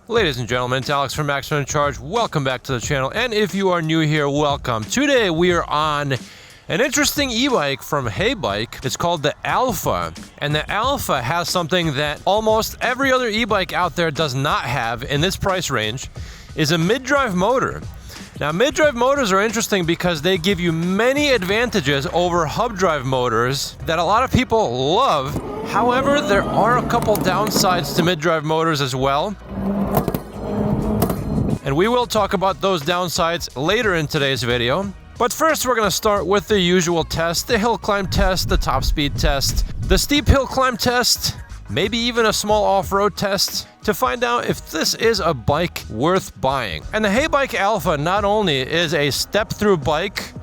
Ladies and gentlemen, it's Alex from Maximum in Charge. Welcome back to the channel, and if you are new here, welcome. Today we are on an interesting e-bike from HeyBike. It's called the Alpha, and the Alpha has something that almost every other e-bike out there does not have in this price range, is a mid-drive motor. Now, mid-drive motors are interesting because they give you many advantages over hub drive motors that a lot of people love. However, there are a couple downsides to mid-drive motors as well. And we will talk about those downsides later in today's video. But first, we're going to start with the usual test, the hill climb test, the top speed test, the steep hill climb test, maybe even a small off-road test to find out if this is a bike worth buying. And the HeyBike Alpha not only is a step-through bike,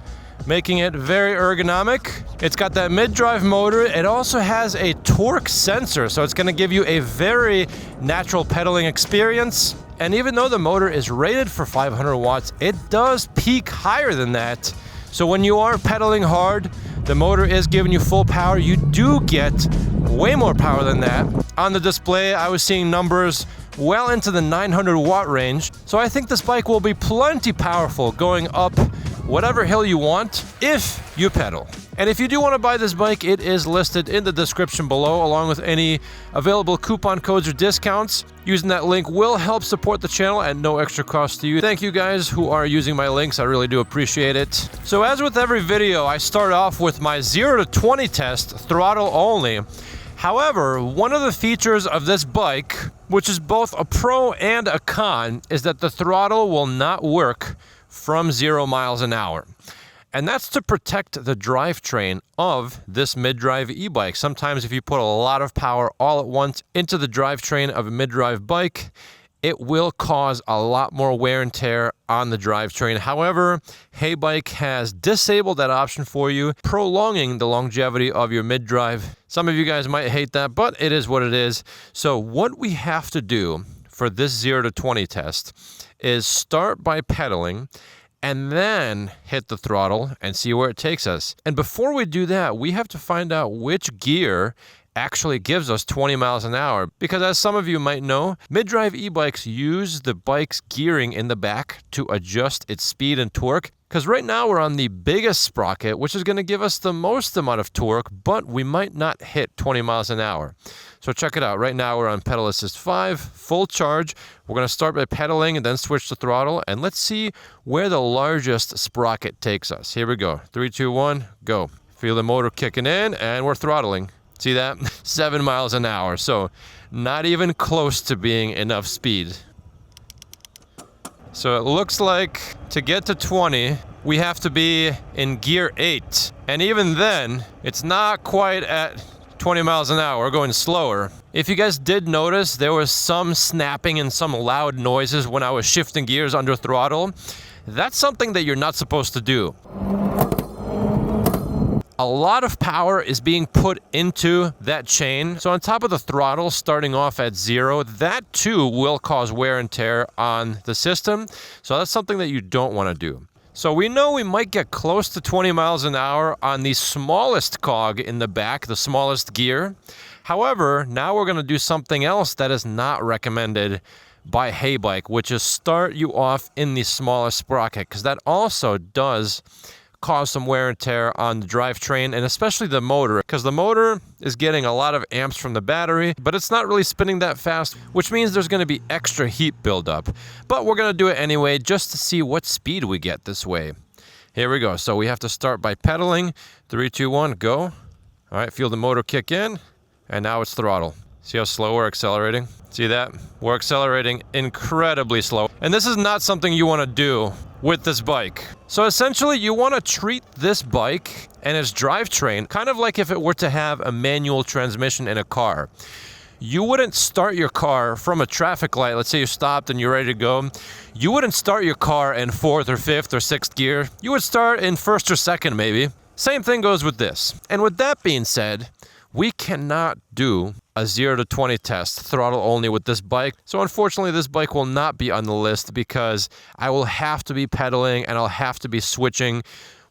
making it very ergonomic, it's got that mid-drive motor, it also has a torque sensor, so it's going to give you a very natural pedaling experience. And even though the motor is rated for 500 watts, it does peak higher than that. So when you are pedaling hard, the motor is giving you full power. You do get way more power than that. On the display, I was seeing numbers well into the 900 watt range. So I think this bike will be plenty powerful going up whatever hill you want if you pedal. And if you do want to buy this bike, it is listed in the description below, along with any available coupon codes or discounts. Using that link will help support the channel at no extra cost to you. Thank you guys who are using my links. I really do appreciate it. So as with every video, I start off with my 0 to 20 test, throttle only. However, one of the features of this bike, which is both a pro and a con, is that the throttle will not work from 0 miles an hour. And that's to protect the drivetrain of this mid-drive e-bike. Sometimes if you put a lot of power all at once into the drivetrain of a mid-drive bike, it will cause a lot more wear and tear on the drivetrain. However, HeyBike has disabled that option for you, prolonging the longevity of your mid-drive. Some of you guys might hate that, but it is what it is. So what we have to do for this 0 to 20 test is start by pedaling and then hit the throttle and see where it takes us. And before we do that, we have to find out which gear actually gives us 20 miles an hour. Because as some of you might know, mid-drive e-bikes use the bike's gearing in the back to adjust its speed and torque. Because right now we're on the biggest sprocket, which is going to give us the most amount of torque, but we might not hit 20 miles an hour. So check it out. Right now we're on pedal assist 5, full charge. We're going to start by pedaling and then switch to throttle. And let's see where the largest sprocket takes us. Here we go. 3, 2, 1, go. Feel the motor kicking in and we're throttling. See that? 7 miles an hour. So not even close to being enough speed. So it looks like to get to 20, we have to be in gear 8. And even then, it's not quite at 20 miles an hour. We're going slower. If you guys did notice, there was some snapping and some loud noises when I was shifting gears under throttle. That's something that you're not supposed to do. A lot of power is being put into that chain. So on top of the throttle starting off at 0, that too will cause wear and tear on the system. So that's something that you don't want to do. So we know we might get close to 20 miles an hour on the smallest cog in the back, the smallest gear. However, now we're going to do something else that is not recommended by HeyBike, which is start you off in the smallest sprocket, because that also does cause some wear and tear on the drivetrain and especially the motor, because the motor is getting a lot of amps from the battery, but it's not really spinning that fast, which means there's going to be extra heat buildup. But we're going to do it anyway just to see what speed we get this way. Here we go. So we have to start by pedaling. 3, 2, 1, go. All right, feel the motor kick in, and now it's throttle. See how slow we're accelerating? See that? We're accelerating incredibly slow. And this is not something you want to do with this bike. So essentially, you want to treat this bike and its drivetrain kind of like if it were to have a manual transmission in a car. You wouldn't start your car from a traffic light. Let's say you stopped and you're ready to go. You wouldn't start your car in 4th or 5th or 6th gear. You would start in 1st or 2nd maybe. Same thing goes with this. And with that being said, we cannot do a 0 to 20 test, throttle only, with this bike. So unfortunately, this bike will not be on the list because I will have to be pedaling and I'll have to be switching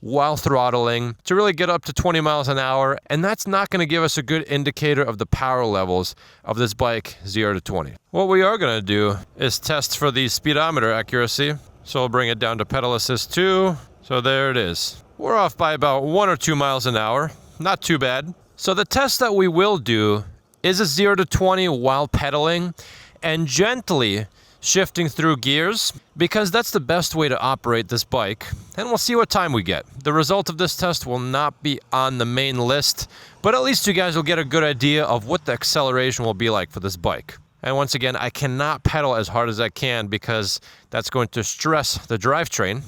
while throttling to really get up to 20 miles an hour, and that's not going to give us a good indicator of the power levels of this bike 0 to 20. What we are going to do is test for the speedometer accuracy. So we'll bring it down to pedal assist 2. So there it is. We're off by about 1 or 2 miles an hour. Not too bad. So the test that we will do is a 0 to 20 while pedaling and gently shifting through gears, because that's the best way to operate this bike, and we'll see what time we get. The result of this test will not be on the main list, but at least you guys will get a good idea of what the acceleration will be like for this bike. And once again, I cannot pedal as hard as I can because that's going to stress the drivetrain.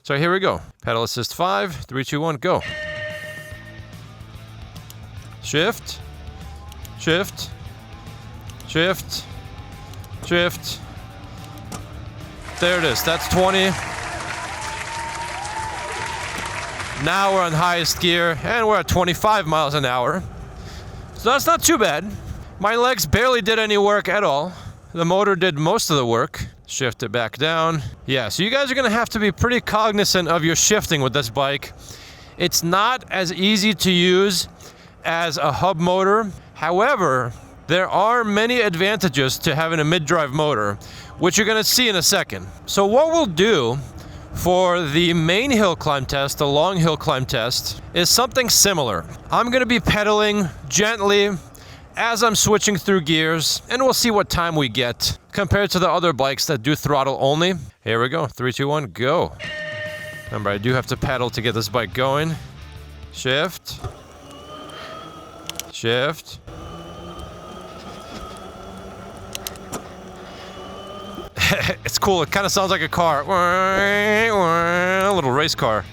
So here we go. Pedal assist 5, 3, 2, 1, go. Shift, shift, shift, shift. There it is. That's 20. Now we're on highest gear and we're at 25 miles an hour. So that's not too bad. My legs barely did any work at all. The motor did most of the work. Shift it back down. Yeah, so you guys are going to have to be pretty cognizant of your shifting with this bike. It's not as easy to use as a hub motor. However, there are many advantages to having a mid-drive motor, which you're going to see in a second. So what we'll do for the main hill climb test, the long hill climb test, is something similar. I'm going to be pedaling gently as I'm switching through gears, and we'll see what time we get compared to the other bikes that do throttle only. Here we go. 3, 2, 1, go. Remember, I do have to pedal to get this bike going. Shift. Shift. It's cool. It kind of sounds like a car. A little race car.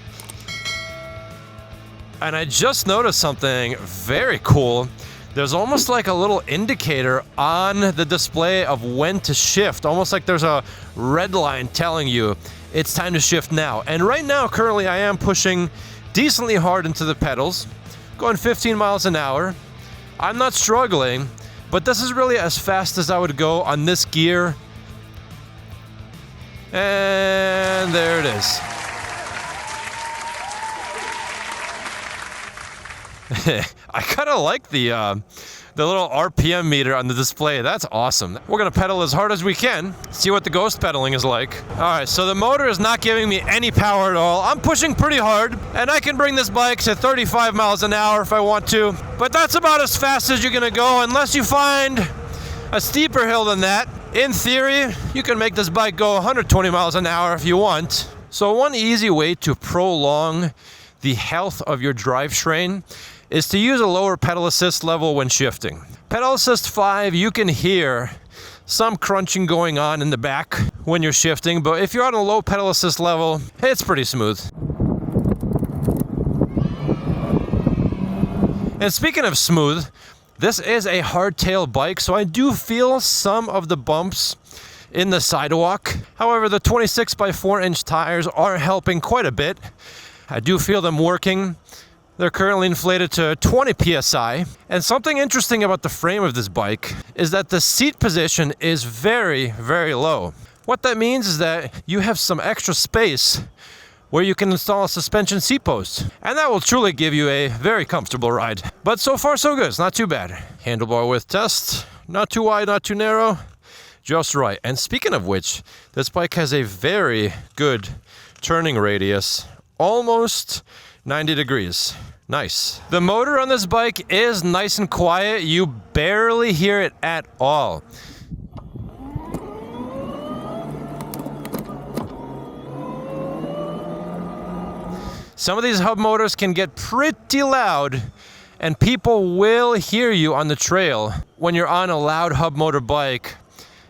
And I just noticed something very cool. There's almost like a little indicator on the display of when to shift. Almost like there's a red line telling you it's time to shift now. And right now, currently, I am pushing decently hard into the pedals, going 15 miles an hour. I'm not struggling, but this is really as fast as I would go on this gear. And there it is. I kind of like the little RPM meter on the display. That's awesome. We're going to pedal as hard as we can, see what the ghost pedaling is like. All right, so the motor is not giving me any power at all. I'm pushing pretty hard, and I can bring this bike to 35 miles an hour if I want to. But that's about as fast as you're going to go unless you find a steeper hill than that. In theory, you can make this bike go 120 miles an hour if you want. So one easy way to prolong the health of your drivetrain is to use a lower pedal assist level when shifting. Pedal assist 5, you can hear some crunching going on in the back when you're shifting, but if you're on a low pedal assist level, it's pretty smooth. And speaking of smooth, this is a hardtail bike, so I do feel some of the bumps in the sidewalk. However, the 26 by 4 inch tires are helping quite a bit. I do feel them working. They're currently inflated to 20 PSI. And something interesting about the frame of this bike is that the seat position is very, very low. What that means is that you have some extra space where you can install a suspension seat post. And that will truly give you a very comfortable ride. But so far so good, it's not too bad. Handlebar width test, not too wide, not too narrow, just right. And speaking of which, this bike has a very good turning radius, almost 90 degrees. Nice. The motor on this bike is nice and quiet. You barely hear it at all. Some of these hub motors can get pretty loud, and people will hear you on the trail when you're on a loud hub motor bike.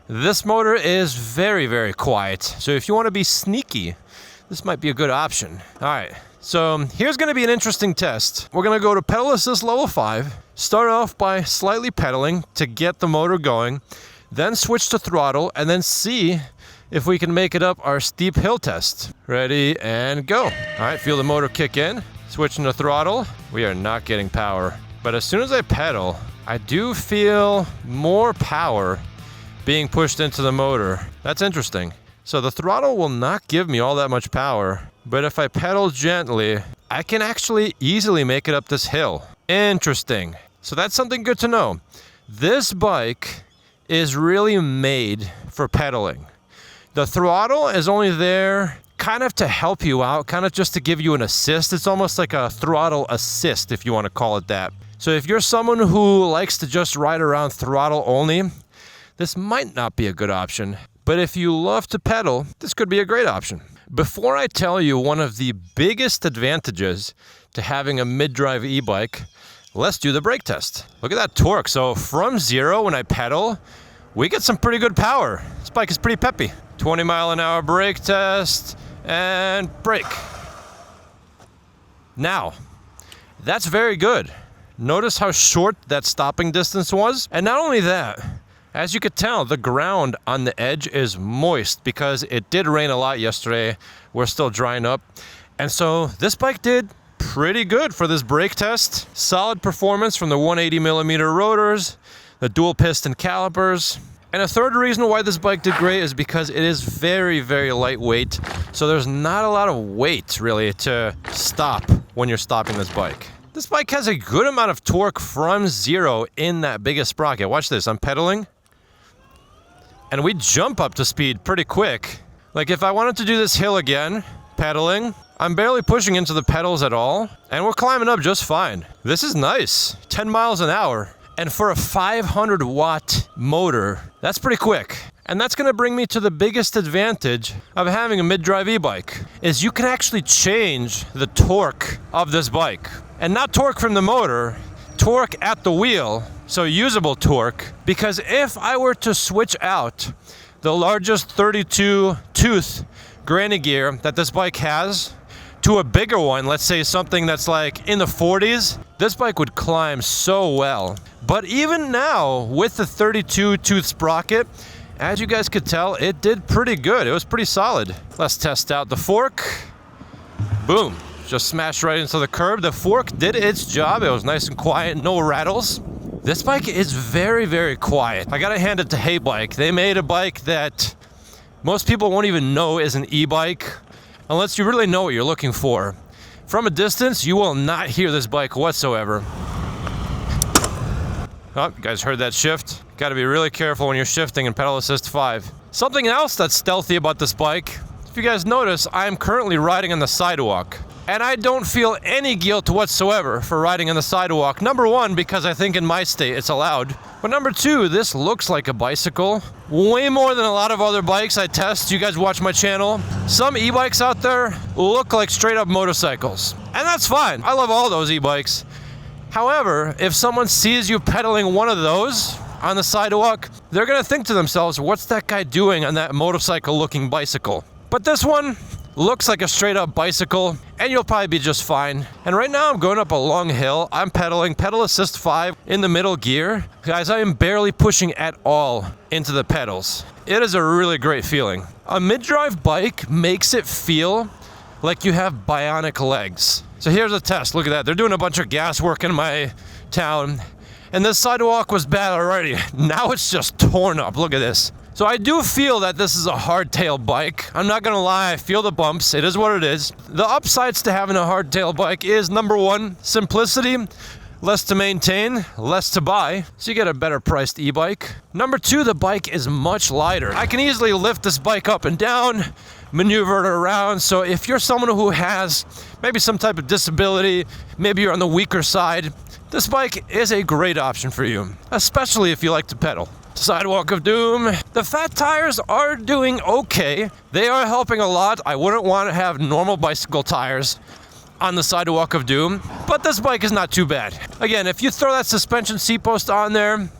This motor is very, very quiet. So if you want to be sneaky, this might be a good option. All right, so here's going to be an interesting test. We're going to go to pedal assist level 5, start off by slightly pedaling to get the motor going, then switch to throttle, and then see if we can make it up our steep hill test. Ready and go. All right, feel the motor kick in. Switching to throttle. We are not getting power. But as soon as I pedal, I do feel more power being pushed into the motor. That's interesting. So the throttle will not give me all that much power, but if I pedal gently, I can actually easily make it up this hill. Interesting. So that's something good to know. This bike is really made for pedaling. The throttle is only there kind of to help you out, kind of just to give you an assist. It's almost like a throttle assist, if you want to call it that. So if you're someone who likes to just ride around throttle only, this might not be a good option. But if you love to pedal, this could be a great option. Before I tell you one of the biggest advantages to having a mid-drive e-bike, let's do the brake test. Look at that torque. So from 0 when I pedal, we get some pretty good power. This bike is pretty peppy. 20 mile an hour brake test and brake. Now, that's very good. Notice how short that stopping distance was. And not only that, as you could tell, the ground on the edge is moist because it did rain a lot yesterday. We're still drying up. And so this bike did pretty good for this brake test. Solid performance from the 180 millimeter rotors, the dual piston calipers. And a third reason why this bike did great is because it is very, very lightweight. So there's not a lot of weight really to stop when you're stopping this bike. This bike has a good amount of torque from 0 in that biggest sprocket. Watch this, I'm pedaling. And we jump up to speed pretty quick. Like if I wanted to do this hill again, pedaling, I'm barely pushing into the pedals at all, and we're climbing up just fine. This is nice, 10 miles an hour. And for a 500 watt motor, that's pretty quick. And that's gonna bring me to the biggest advantage of having a mid-drive e-bike, is you can actually change the torque of this bike. And not torque from the motor, torque at the wheel. So usable torque, because if I were to switch out the largest 32 tooth granny gear that this bike has to a bigger one, let's say something that's like in the 40s, this bike would climb so well. But even now, with the 32 tooth sprocket, as you guys could tell, it did pretty good. It was pretty solid. Let's test out the fork. Boom, just smashed right into the curb. The fork did its job. It was nice and quiet, no rattles. This bike is very, very quiet. I gotta hand it to HeyBike. They made a bike that most people won't even know is an e-bike unless you really know what you're looking for. From a distance, you will not hear this bike whatsoever. Oh, you guys heard that shift? Gotta be really careful when you're shifting in pedal assist 5. Something else that's stealthy about this bike, if you guys notice, I'm currently riding on the sidewalk. And I don't feel any guilt whatsoever for riding on the sidewalk. Number one, because I think in my state it's allowed. But number two, this looks like a bicycle. Way more than a lot of other bikes I test. You guys watch my channel. Some e-bikes out there look like straight up motorcycles. And that's fine. I love all those e-bikes. However, if someone sees you pedaling one of those on the sidewalk, they're gonna think to themselves, what's that guy doing on that motorcycle looking bicycle? But this one looks like a straight up bicycle, and you'll probably be just fine. And right now I'm going up a long hill. I'm pedaling, pedal assist 5 in the middle gear. Guys, I am barely pushing at all into the pedals. It is a really great feeling. A mid-drive bike makes it feel like you have bionic legs. So here's a test, look at that. They're doing a bunch of gas work in my town, and this sidewalk was bad already. Now it's just torn up, look at this. So I do feel that this is a hardtail bike. I'm not gonna lie, I feel the bumps. It is what it is. The upsides to having a hardtail bike is number one, simplicity. Less to maintain, less to buy, so you get a better priced e-bike. Number two, the bike is much lighter. I can easily lift this bike up and down, maneuver it around, so if you're someone who has maybe some type of disability, maybe you're on the weaker side, this bike is a great option for you, especially if you like to pedal. Sidewalk of Doom. The fat tires are doing okay. They are helping a lot. I wouldn't want to have normal bicycle tires on the Sidewalk of Doom, but this bike is not too bad. Again, if you throw that suspension seat post on there,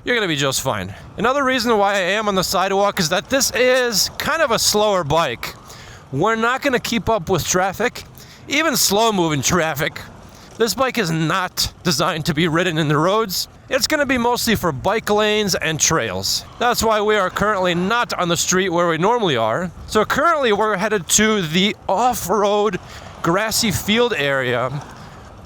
you're gonna be just fine. Another reason why I am on the sidewalk is that this is kind of a slower bike. We're not gonna keep up with traffic, even slow moving traffic. This bike is not designed to be ridden in the roads. It's gonna be mostly for bike lanes and trails. That's why we are currently not on the street where we normally are. So currently we're headed to the off-road grassy field area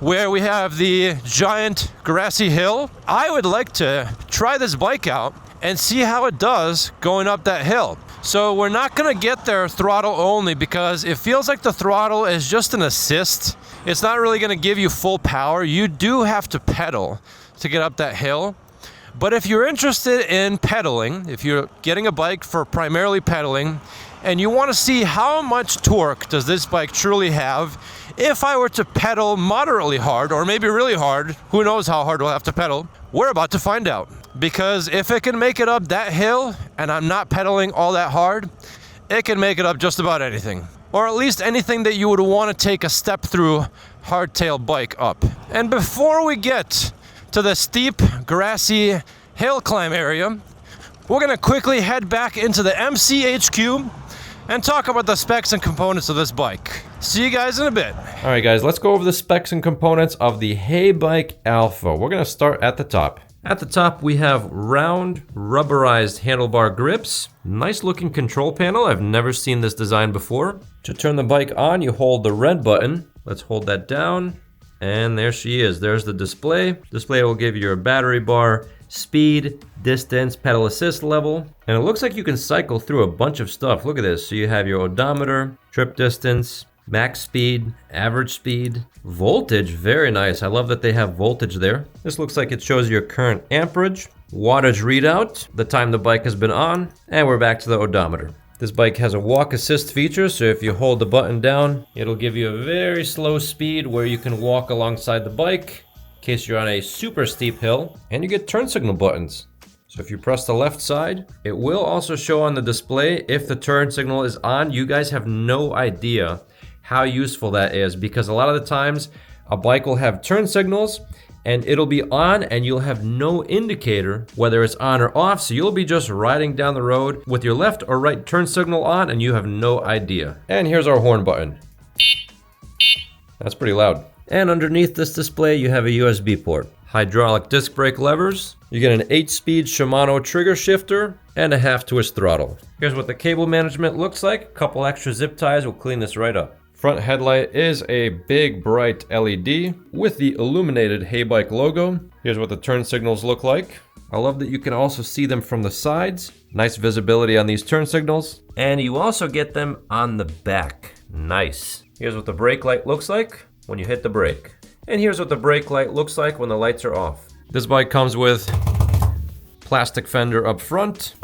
where we have the giant grassy hill. I would like to try this bike out and see how it does going up that hill. So we're not gonna get there throttle only because it feels like the throttle is just an assist. It's not really gonna give you full power. You do have to pedal to get up that hill. But if you're interested in pedaling, if you're getting a bike for primarily pedaling, and you want to see how much torque does this bike truly have, if I were to pedal moderately hard, or maybe really hard, who knows how hard we'll have to pedal, we're about to find out. Because if it can make it up that hill, and I'm not pedaling all that hard, it can make it up just about anything. Or at least anything that you would want to take a step through hardtail bike up. And before we get to the steep, grassy hill climb area, we're gonna quickly head back into the MCHQ and talk about the specs and components of this bike. See you guys in a bit. All right, guys, let's go over the specs and components of the HeyBike Alpha. We're gonna start at the top. At the top, we have round, rubberized handlebar grips. Nice looking control panel. I've never seen this design before. To turn the bike on, you hold the red button. Let's hold that down. And there she is. There's the display. Display will give you your battery bar, speed, distance, pedal assist level. And it looks like you can cycle through a bunch of stuff. Look at this. So you have your odometer, trip distance, max speed, average speed, voltage. Very nice. I love that they have voltage there. This looks like it shows your current amperage, wattage readout, the time the bike has been on, and we're back to the odometer. This bike has a walk assist feature, so if you hold the button down, it'll give you a very slow speed where you can walk alongside the bike in case you're on a super steep hill, and you get turn signal buttons. So if you press the left side, it will also show on the display if the turn signal is on. You guys have no idea how useful that is because a lot of the times a bike will have turn signals and it'll be on and you'll have no indicator whether it's on or off. So you'll be just riding down the road with your left or right turn signal on and you have no idea. And here's our horn button. That's pretty loud. And underneath this display, you have a USB port. Hydraulic disc brake levers. You get an 8-speed Shimano trigger shifter and a half-twist throttle. Here's what the cable management looks like. A couple extra zip ties will clean this right up. Front headlight is a big bright LED with the illuminated HeyBike logo. Here's what the turn signals look like. I love that you can also see them from the sides. Nice visibility on these turn signals. And you also get them on the back. Nice. Here's what the brake light looks like when you hit the brake. And here's what the brake light looks like when the lights are off. This bike comes with plastic fender up front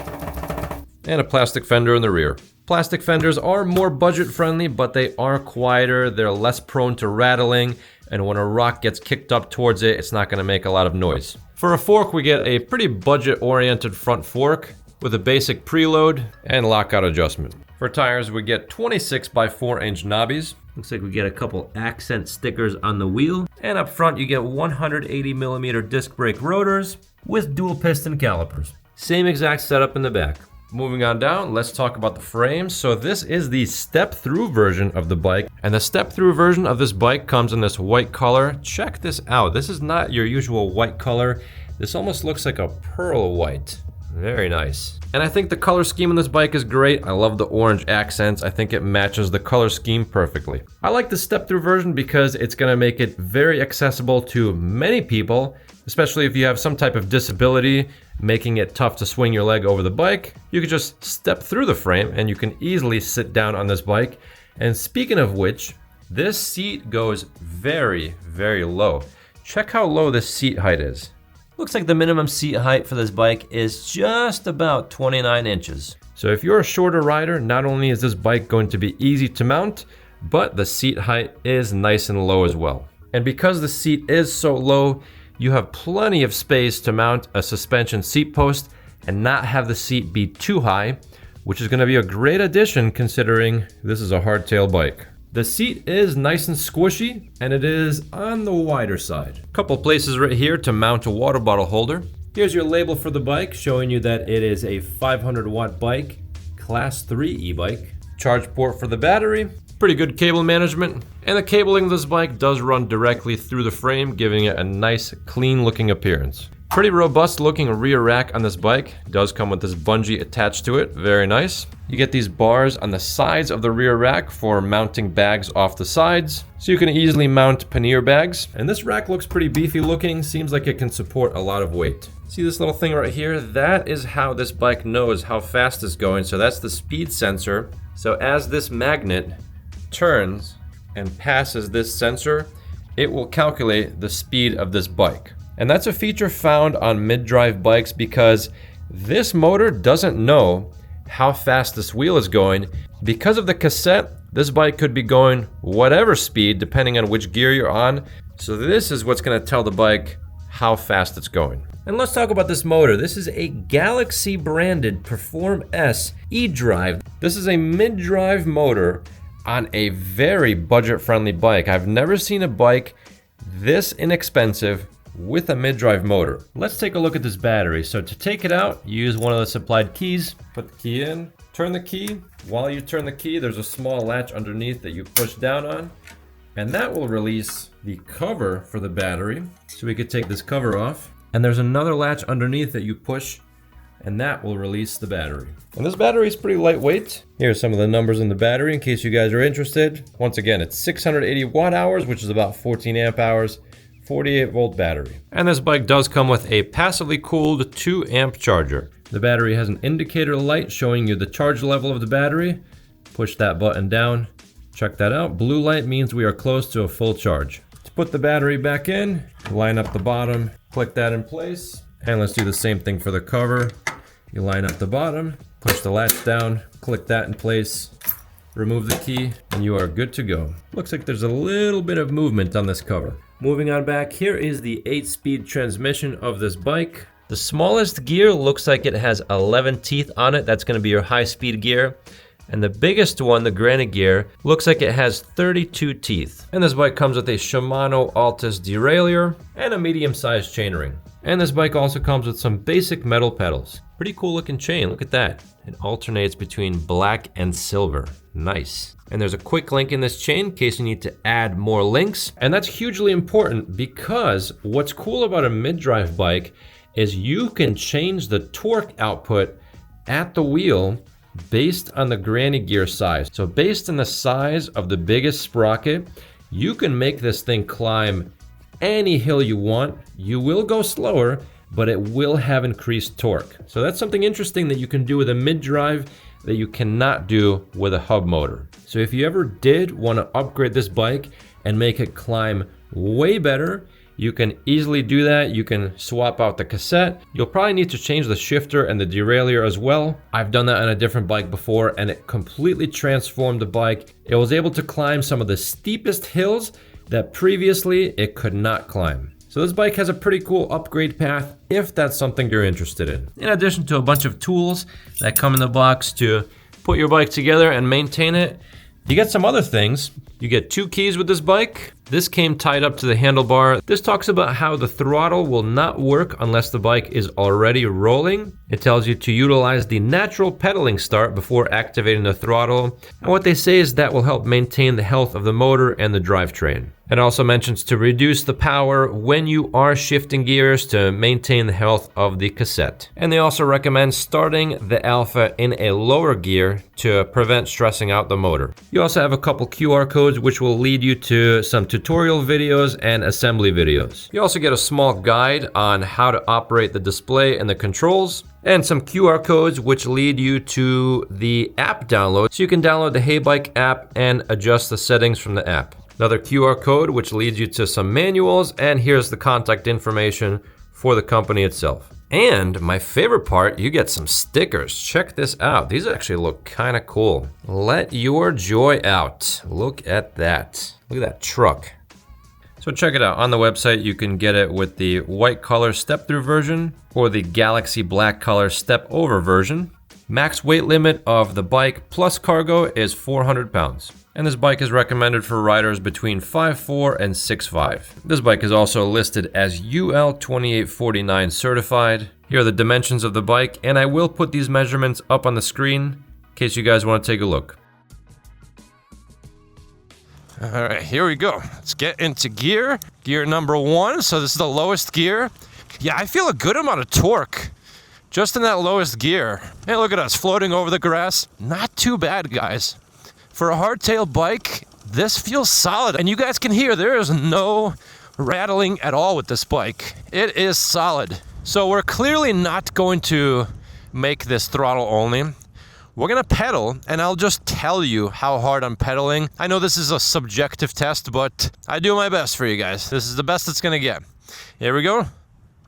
and a plastic fender in the rear. Plastic fenders are more budget friendly, but they are quieter, they're less prone to rattling, and when a rock gets kicked up towards it, it's not gonna make a lot of noise. For a fork, we get a pretty budget-oriented front fork with a basic preload and lockout adjustment. For tires, we get 26 by 4-inch knobbies. Looks like we get a couple accent stickers on the wheel. And up front, you get 180mm disc brake rotors with dual piston calipers. Same exact setup in the back. Moving on down, let's talk about the frame. So this is the step-through version of the bike. And the step-through version of this bike comes in this white color. Check this out. This is not your usual white color. This almost looks like a pearl white. Very nice. And I think the color scheme on this bike is great. I love the orange accents. I think it matches the color scheme perfectly. I like the step-through version because it's gonna make it very accessible to many people, especially if you have some type of disability, making it tough to swing your leg over the bike. You can just step through the frame and you can easily sit down on this bike. And speaking of which, this seat goes very, very low. Check how low this seat height is. Looks like the minimum seat height for this bike is just about 29 inches. So if you're a shorter rider, not only is this bike going to be easy to mount, but the seat height is nice and low as well. And because the seat is so low, you have plenty of space to mount a suspension seat post and not have the seat be too high, which is going to be a great addition considering this is a hardtail bike. The seat is nice and squishy, and it is on the wider side. Couple places right here to mount a water bottle holder. Here's your label for the bike, showing you that it is a 500-watt bike, Class 3 e-bike. Charge port for the battery. Pretty good cable management. And the cabling of this bike does run directly through the frame, giving it a nice, clean-looking appearance. Pretty robust looking rear rack on this bike. It does come with this bungee attached to it. Very nice. You get these bars on the sides of the rear rack for mounting bags off the sides, so you can easily mount pannier bags. And this rack looks pretty beefy looking. Seems like it can support a lot of weight. See this little thing right here? That is how this bike knows how fast it's going. So that's the speed sensor. So as this magnet turns and passes this sensor, it will calculate the speed of this bike. And that's a feature found on mid-drive bikes because this motor doesn't know how fast this wheel is going. Because of the cassette, this bike could be going whatever speed depending on which gear you're on. So this is what's going to tell the bike how fast it's going. And let's talk about this motor. This is a Galaxy branded Perform S e-drive. This is a mid-drive motor on a very budget-friendly bike. I've never seen a bike this inexpensive with a mid-drive motor. Let's take a look at this battery. So to take it out, you use one of the supplied keys. Put the key in, turn the key. While you turn the key, there's a small latch underneath that you push down on, and that will release the cover for the battery. So we could take this cover off, and there's another latch underneath that you push, and that will release the battery. And this battery is pretty lightweight. Here's some of the numbers in the battery in case you guys are interested. Once again, it's 680 watt hours, which is about 14 amp hours, 48 volt battery. And this bike does come with a passively cooled 2 amp charger. The battery has an indicator light showing you the charge level of the battery. Push that button down, check that out. Blue light means we are close to a full charge. To put the battery back in, line up the bottom, click that in place. And let's do the same thing for the cover. You line up the bottom, push the latch down, click that in place, remove the key, and you are good to go. Looks like there's a little bit of movement on this cover. Moving on back, here is the 8-speed transmission of this bike. The smallest gear looks like it has 11 teeth on it. That's going to be your high-speed gear. And the biggest one, the granite gear, looks like it has 32 teeth. And this bike comes with a Shimano Altus derailleur and a medium-sized chainring. And this bike also comes with some basic metal pedals. Pretty cool looking chain, look at that. It alternates between black and silver. Nice. And there's a quick link in this chain in case you need to add more links. And that's hugely important because what's cool about a mid-drive bike is you can change the torque output at the wheel based on the granny gear size. So based on the size of the biggest sprocket, you can make this thing climb any hill you want. You will go slower, but it will have increased torque. So that's something interesting that you can do with a mid-drive that you cannot do with a hub motor. So if you ever did want to upgrade this bike and make it climb way better, you can easily do that. You can swap out the cassette. You'll probably need to change the shifter and the derailleur as well. I've done that on a different bike before and it completely transformed the bike. It was able to climb some of the steepest hills that previously it could not climb. So this bike has a pretty cool upgrade path if that's something you're interested in addition to a bunch of tools that come in the box to put your bike together and maintain it, you get some other things. You get 2 keys with this bike. This came tied up to the handlebar. This talks about how the throttle will not work unless the bike is already rolling. It tells you to utilize the natural pedaling start before activating the throttle. And what they say is that will help maintain the health of the motor and the drivetrain. It also mentions to reduce the power when you are shifting gears to maintain the health of the cassette. And they also recommend starting the Alpha in a lower gear to prevent stressing out the motor. You also have a couple QR codes which will lead you to some tutorial videos and assembly videos. You also get a small guide on how to operate the display and the controls, and some QR codes which lead you to the app download. So you can download the HeyBike app and adjust the settings from the app. Another QR code which leads you to some manuals, and here's the contact information for the company itself. And my favorite part, you get some stickers. Check this out. These actually look kind of cool. Let your joy out. Look at that. Look at that truck. So check it out. On the website, you can get it with the white color step-through version or the Galaxy black color step-over version. Max weight limit of the bike plus cargo is 400 pounds. And this bike is recommended for riders between 5'4" and 6'5". This bike is also listed as UL 2849 certified. Here are the dimensions of the bike, and I will put these measurements up on the screen in case you guys want to take a look. All right, here we go. Let's get into gear. Gear number 1, so this is the lowest gear. Yeah, I feel a good amount of torque just in that lowest gear. Hey, look at us floating over the grass. Not too bad, guys. For a hardtail bike, this feels solid. And you guys can hear there is no rattling at all with this bike. It is solid. So we're clearly not going to make this throttle only. We're gonna pedal, and I'll just tell you how hard I'm pedaling. I know this is a subjective test, but I do my best for you guys. This is the best it's gonna get. Here we go.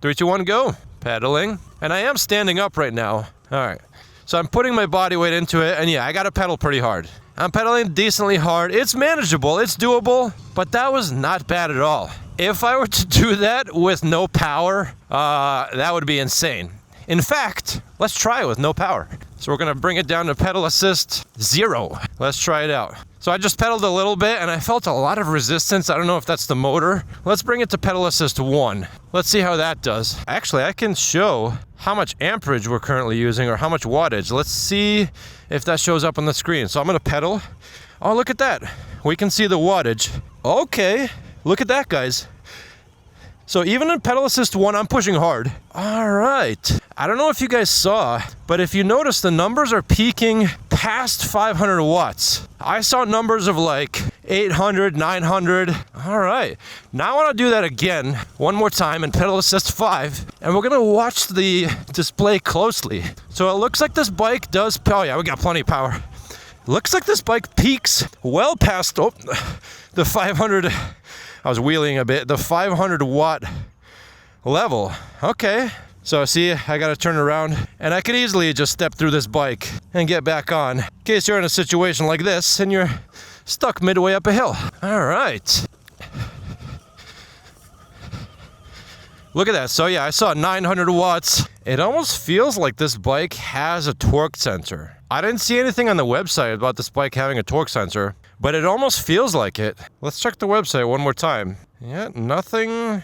3, 2, 1, go. Pedaling. And I am standing up right now. All right. So I'm putting my body weight into it, and yeah, I gotta pedal pretty hard. I'm pedaling decently hard. It's manageable, it's doable, but that was not bad at all. If I were to do that with no power, that would be insane. In fact, let's try it with no power. So we're gonna bring it down to pedal assist 0. Let's try it out. So I just pedaled a little bit and I felt a lot of resistance. I don't know if that's the motor. Let's bring it to pedal assist 1. Let's see how that does. Actually, I can show how much amperage we're currently using or how much wattage. Let's see if that shows up on the screen. So I'm gonna pedal. Oh, look at that. We can see the wattage. Okay, look at that, guys. So even in pedal assist 1, I'm pushing hard. All right. I don't know if you guys saw, but if you notice, the numbers are peaking past 500 watts. I saw numbers of like 800, 900. All right. Now I want to do that again, one more time in pedal assist 5, and we're gonna watch the display closely. So it looks like this bike does, oh yeah, we got plenty of power. Looks like this bike peaks well past, the 500, I was wheeling a bit, the 500 watt level. Okay, so see, I gotta turn around, and I could easily just step through this bike and get back on, in case you're in a situation like this and you're stuck midway up a hill. All right. Look at that. So yeah, I saw 900 watts. It almost feels like this bike has a torque sensor. I didn't see anything on the website about this bike having a torque sensor, but it almost feels like it. Let's check the website one more time. Yeah, nothing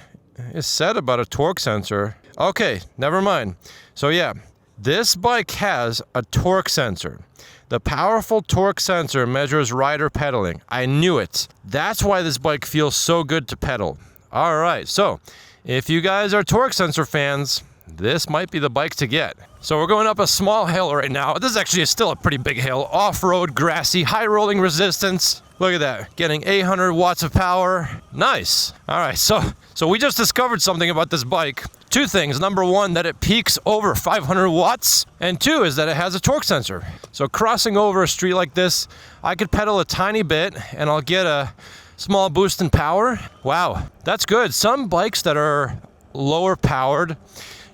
is said about a torque sensor. Okay, never mind. So yeah, this bike has a torque sensor. The powerful torque sensor measures rider pedaling. I knew it. That's why this bike feels so good to pedal. All right, so if you guys are torque sensor fans, this might be the bike to get. So we're going up a small hill right now. This is actually still a pretty big hill. Off-road, grassy, high rolling resistance. Look at that, getting 800 watts of power. Nice. All right, so we just discovered something about this bike. 2 things. Number 1, that it peaks over 500 watts. And 2 is that it has a torque sensor. So crossing over a street like this, I could pedal a tiny bit and I'll get a small boost in power. Wow, that's good. Some bikes that are lower powered,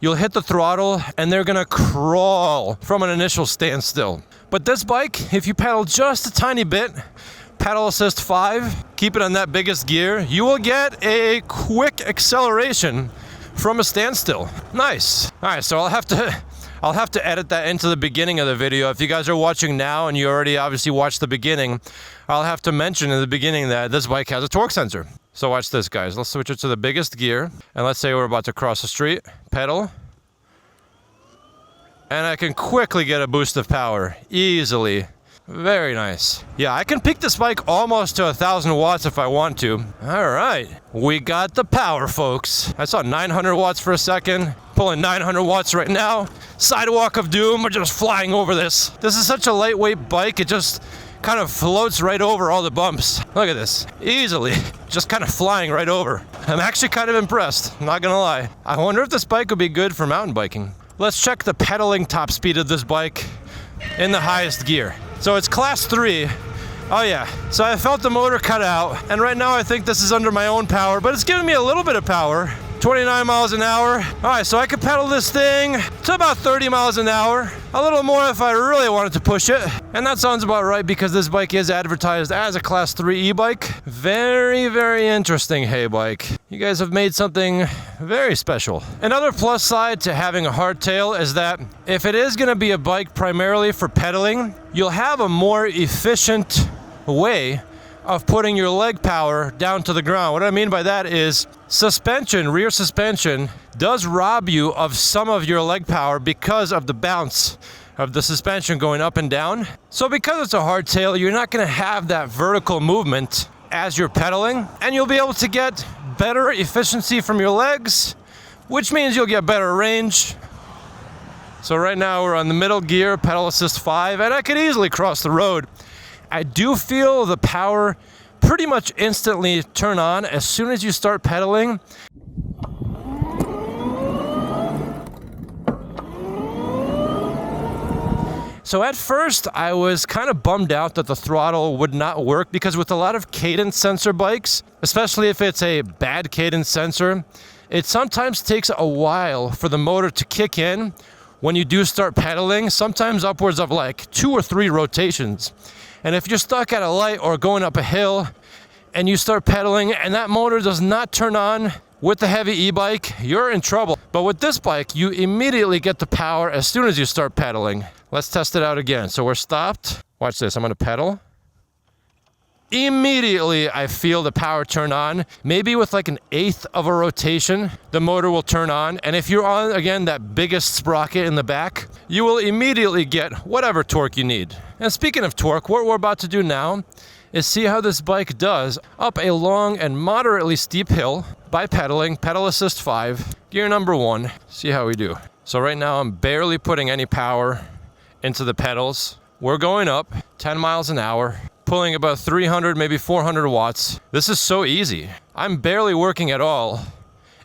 you'll hit the throttle and they're gonna crawl from an initial standstill. But this bike, if you pedal just a tiny bit, pedal assist 5, keep it on that biggest gear, you will get a quick acceleration from a standstill. Nice. All right, so I'll have to edit that into the beginning of the video. If you guys are watching now and you already obviously watched the beginning, I'll have to mention in the beginning that this bike has a torque sensor. So watch this, guys. Let's switch it to the biggest gear. And let's say we're about to cross the street. Pedal. And I can quickly get a boost of power. Easily. Very nice. Yeah, I can peak this bike almost to 1,000 watts if I want to. All right. We got the power, folks. I saw 900 watts for a second. Pulling 900 watts right now. Sidewalk of Doom. We're just flying over this. This is such a lightweight bike. It just kind of floats right over all the bumps. Look at this. Easily. Just kind of flying right over. I'm actually kind of impressed. Not gonna lie. I wonder if this bike would be good for mountain biking. Let's check the pedaling top speed of this bike in the highest gear. So it's class 3. Oh yeah, so I felt the motor cut out, and right now I think this is under my own power, but it's giving me a little bit of power. 29 miles an hour. All right, so I could pedal this thing to about 30 miles an hour. A little more if I really wanted to push it. And that sounds about right because this bike is advertised as a class 3 e-bike. Very, very interesting, HeyBike. You guys have made something very special. Another plus side to having a hardtail is that if it is gonna be a bike primarily for pedaling, you'll have a more efficient way of putting your leg power down to the ground. What I mean by that is suspension, rear suspension, does rob you of some of your leg power because of the bounce of the suspension going up and down. So because it's a hardtail, you're not gonna have that vertical movement as you're pedaling, and you'll be able to get better efficiency from your legs, which means you'll get better range. So right now we're on the middle gear, pedal assist 5, and I could easily cross the road. I do feel the power pretty much instantly turn on as soon as you start pedaling. So at first, I was kind of bummed out that the throttle would not work because with a lot of cadence sensor bikes, especially if it's a bad cadence sensor, it sometimes takes a while for the motor to kick in when you do start pedaling, sometimes upwards of like 2 or 3 rotations. And if you're stuck at a light or going up a hill and you start pedaling and that motor does not turn on with the heavy e-bike, you're in trouble. But with this bike, you immediately get the power as soon as you start pedaling. Let's test it out again. So we're stopped. Watch this, I'm gonna pedal. Immediately, I feel the power turn on. Maybe with like 1/8 of a rotation, the motor will turn on. And if you're on, again, that biggest sprocket in the back, you will immediately get whatever torque you need. And speaking of torque, what we're about to do now is see how this bike does up a long and moderately steep hill by pedaling, pedal assist 5, gear number 1. See how we do. So right now, I'm barely putting any power into the pedals. We're going up 10 miles an hour. Pulling about 300, maybe 400 watts. This is so easy. I'm barely working at all.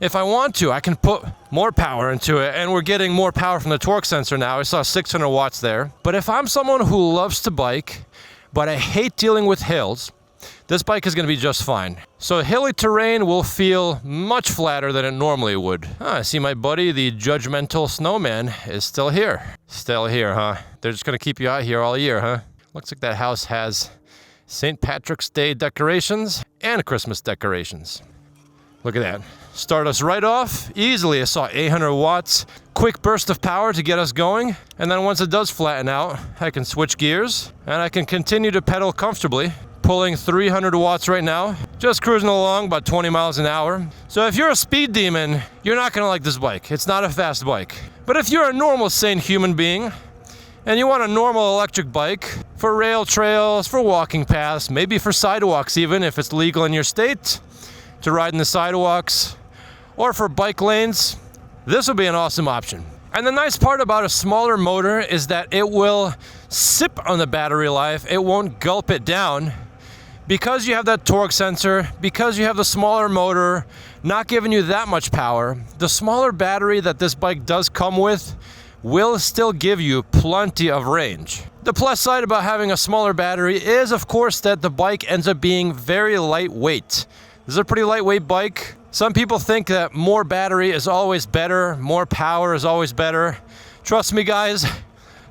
If I want to, I can put more power into it, and we're getting more power from the torque sensor now. I saw 600 watts there. But if I'm someone who loves to bike, but I hate dealing with hills, this bike is gonna be just fine. So hilly terrain will feel much flatter than it normally would. I see my buddy, the judgmental snowman, is still here. Still here, huh? They're just gonna keep you out here all year, huh? Looks like that house has St. Patrick's Day decorations and Christmas decorations. Look at that. Start us right off easily. I saw 800 watts. Quick burst of power to get us going. And then once it does flatten out, I can switch gears and I can continue to pedal comfortably. Pulling 300 watts right now. Just cruising along about 20 miles an hour. So if you're a speed demon, you're not gonna like this bike. It's not a fast bike. But if you're a normal, sane human being, and you want a normal electric bike for rail trails, for walking paths, maybe for sidewalks even, if it's legal in your state to ride in the sidewalks, or for bike lanes, this will be an awesome option. And the nice part about a smaller motor is that it will sip on the battery life. It won't gulp it down. Because you have that torque sensor, because you have the smaller motor, not giving you that much power, the smaller battery that this bike does come with will still give you plenty of range. The plus side about having a smaller battery is, of course, that the bike ends up being very lightweight. This is a pretty lightweight bike. Some people think that more battery is always better, more power is always better. Trust me, guys,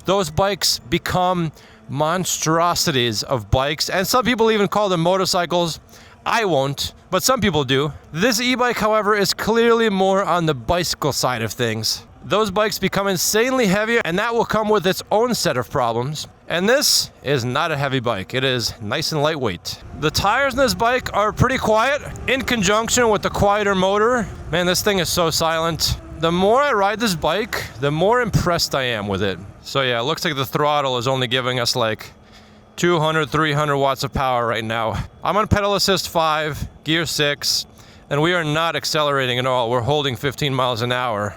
those bikes become monstrosities of bikes, and some people even call them motorcycles. I won't, but some people do. This e-bike, however, is clearly more on the bicycle side of things. Those bikes become insanely heavy, and that will come with its own set of problems. And this is not a heavy bike. It is nice and lightweight. The tires in this bike are pretty quiet. In conjunction with the quieter motor, man, this thing is so silent. The more I ride this bike, the more impressed I am with it. So yeah, it looks like the throttle is only giving us like 200, 300 watts of power right now. I'm on pedal assist 5, gear 6, and we are not accelerating at all. We're holding 15 miles an hour.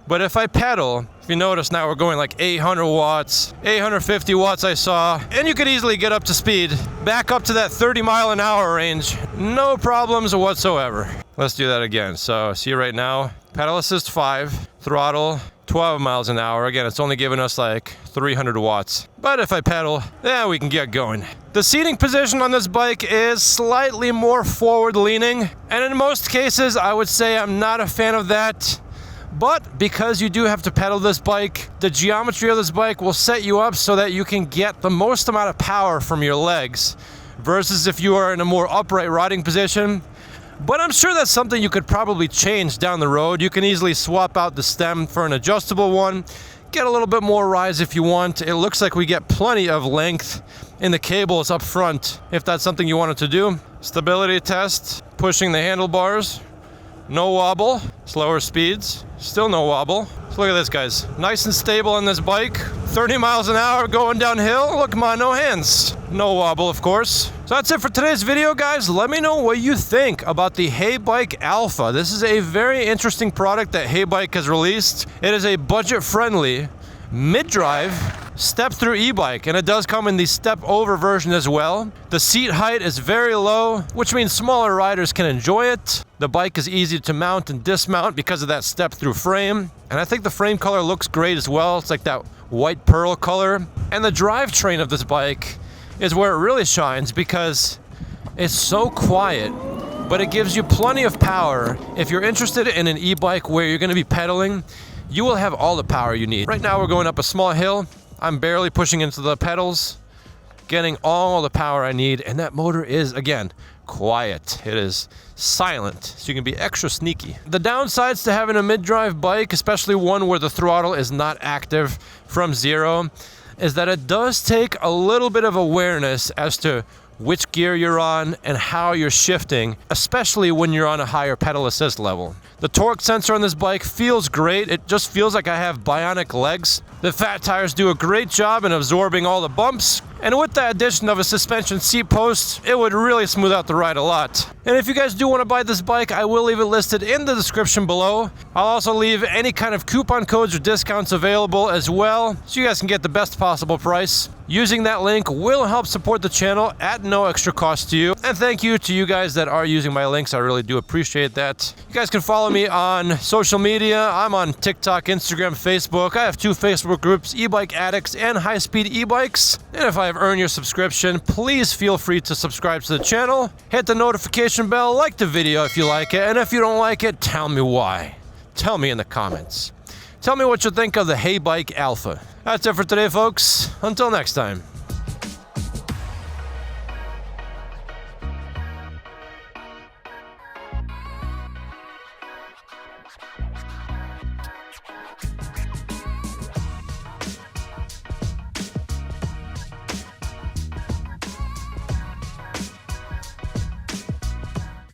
But if I pedal, if you notice now we're going like 800 watts, 850 watts I saw, and you could easily get up to speed, back up to that 30 mile an hour range, no problems whatsoever. Let's do that again. So see right now, pedal assist 5, throttle 12 miles an hour. Again, it's only giving us like 300 watts. But if I pedal, yeah, we can get going. The seating position on this bike is slightly more forward leaning, and in most cases, I would say I'm not a fan of that. But because you do have to pedal this bike, the geometry of this bike will set you up so that you can get the most amount of power from your legs versus if you are in a more upright riding position. But I'm sure that's something you could probably change down the road. You can easily swap out the stem for an adjustable one, get a little bit more rise if you want. It looks like we get plenty of length in the cables up front if that's something you wanted to do. Stability test, pushing the handlebars. No wobble, slower speeds, still no wobble. So look at this, guys. Nice and stable on this bike. 30 miles an hour going downhill. Look, come on, no hands. No wobble, of course. So that's it for today's video, guys. Let me know what you think about the HeyBike Alpha. This is a very interesting product that HeyBike has released. It is a budget-friendly, mid-drive, step-through e-bike, and it does come in the step-over version as well. The seat height is very low, which means smaller riders can enjoy it. The bike is easy to mount and dismount because of that step-through frame. And I think the frame color looks great as well. It's like that white pearl color. And the drivetrain of this bike is where it really shines because it's so quiet, but it gives you plenty of power. If you're interested in an e-bike where you're going to be pedaling, you will have all the power you need. Right now we're going up a small hill. I'm barely pushing into the pedals, getting all the power I need, and that motor is, again, quiet. It is silent, so you can be extra sneaky. The downsides to having a mid-drive bike, especially one where the throttle is not active from zero, is that it does take a little bit of awareness as to which gear you're on and how you're shifting, especially when you're on a higher pedal assist level. The torque sensor on this bike feels great. It just feels like I have bionic legs. The fat tires do a great job in absorbing all the bumps. And with the addition of a suspension seat post, it would really smooth out the ride a lot. And if you guys do want to buy this bike, I will leave it listed in the description below. I'll also leave any kind of coupon codes or discounts available as well, so you guys can get the best possible price. Using that link will help support the channel at no extra cost to you. And thank you to you guys that are using my links. I really do appreciate that. You guys can follow me on social media. I'm on TikTok, Instagram, Facebook. I have 2 Facebook groups, e-bike addicts and high-speed e-bikes. And if I have earned your subscription, please feel free to subscribe to the channel. Hit the notification bell, like the video if you like it, and if you don't like it, tell me why. Tell me in the comments. Tell me what you think of the HeyBike Alpha. That's it for today, folks. Until next time.